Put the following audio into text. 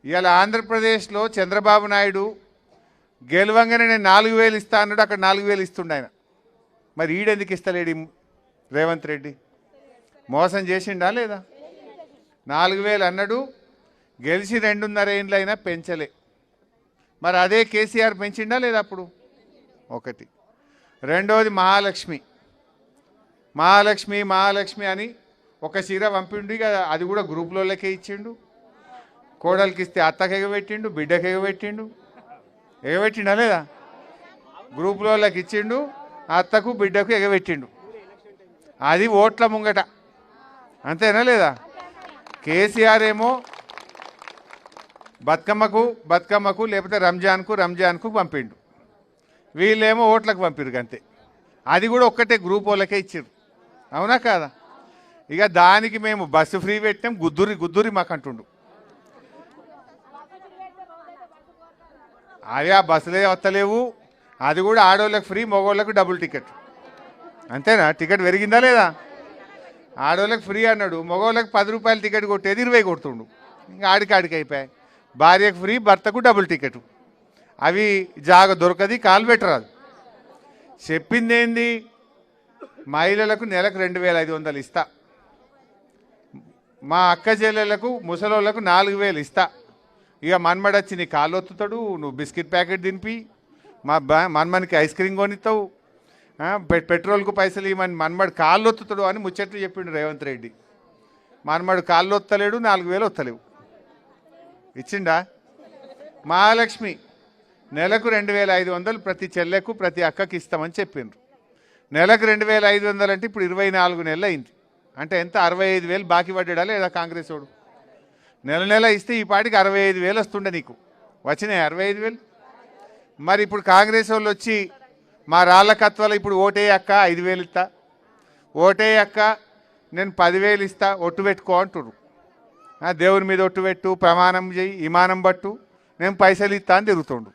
ఇవాళ ఆంధ్రప్రదేశ్లో చంద్రబాబు నాయుడు గెలవంగానే నేను 4,000 ఇస్తా అన్నాడు. అక్కడ 4,000 ఇస్తుండ ఆయన. మరి ఈడెందుకు ఇస్తలేడు రేవంత్ రెడ్డి? మోసం చేసిండా లేదా? 4,000 అన్నాడు, గెలిచి 2.5 ఏళ్ళు అయినా పెంచలే. మరి అదే కేసీఆర్ పెంచిండా లేదా అప్పుడు? ఒకటి. రెండోది మహాలక్ష్మి అని ఒక చీర పంపిండు. ఇక అది కూడా గ్రూప్లోకే ఇచ్చిండు. కోడలికి ఇస్తే అత్తకి ఎగబెట్టిండు, బిడ్డకి ఎగబెట్టిండు. ఎగబెట్టిండా లేదా? గ్రూప్లోకి ఇచ్చిండు, అత్తకు బిడ్డకు ఎగబెట్టిండు. అది ఓట్ల ముంగట, అంతేనా లేదా? కేసీఆర్ ఏమో బతుకమ్మకు లేకపోతే రంజాన్కు పంపిండు. వీళ్ళేమో ఓట్లకు పంపిరు అంతే. అది కూడా ఒక్కటే గ్రూప్ వాళ్ళకే ఇచ్చారు. అవునా కాదా? ఇక దానికి మేము బస్సు ఫ్రీ పెట్టాం, గుద్దురి మాకు అంటుండు. అదే ఆ బస్సులే వస్తలేవు. అది కూడా ఆడవాళ్ళకి ఫ్రీ, మగవాళ్ళకు డబుల్ టికెట్. అంతేనా? టికెట్ పెరిగిందా లేదా? ఆడవాళ్ళకి ఫ్రీ అన్నాడు, మగవాళ్ళకి 10 రూపాయలు టికెట్ కొట్టేది 20 కొడుతుండు. ఇంకా ఆడికి అయిపోయాయి. భార్యకు ఫ్రీ, భర్తకు డబుల్ టికెట్. అవి జాగ దొరకది, కాలు పెట్టరాదు. చెప్పింది ఏంది? మహిళలకు నెలకు 2,500 ఇస్తా, మా అక్క చెల్లెలకు ముసలోళ్ళకు 4,000 ఇస్తా. ఇక మన్మడొచ్చి నీ కాళ్ళు ఒత్తుతాడు, నువ్వు బిస్కెట్ ప్యాకెట్ తినిపి, మా మన్మనికి ఐస్ క్రీమ్ కొనిస్తావు, పెట్రోల్కు పైసలు ఇవ్వమని మన్మడు కాళ్ళు ఒత్తుతాడు అని ముచ్చట్లు చెప్పిండు రేవంత్ రెడ్డి. మన్మడు కాళ్ళు ఒత్తలేడు, 4,000 వస్తలేవు. ఇచ్చిండా? మహాలక్ష్మి నెలకు 2,500 ప్రతి చెల్లెకు ప్రతి అక్కకి ఇస్తామని చెప్పిండ్రు. నెలకు 2,500 అంటే ఇప్పుడు 24 నెలలు అయింది. అంటే ఎంత? 65,000 బాకీ పడ్డా లేదా కాంగ్రెస్ వాడు? నెల ఇస్తే ఈ పాటికి 65,000 వస్తుండే. నీకు వచ్చినాయి 65,000? మరి ఇప్పుడు కాంగ్రెస్ వాళ్ళు వచ్చి మా రాళ్ళకత్వలో ఇప్పుడు ఓటే అక్క 5,000 ఇస్తా, ఓటే అక్క నేను 10,000 ఇస్తా, ఒట్టు పెట్టుకో అంటుడు. దేవుని మీద ఒట్టు పెట్టు, ప్రమాణం చేయి, ఇమానం పట్టు, నేను పైసలు ఇస్తా అని తిరుగుతుండు.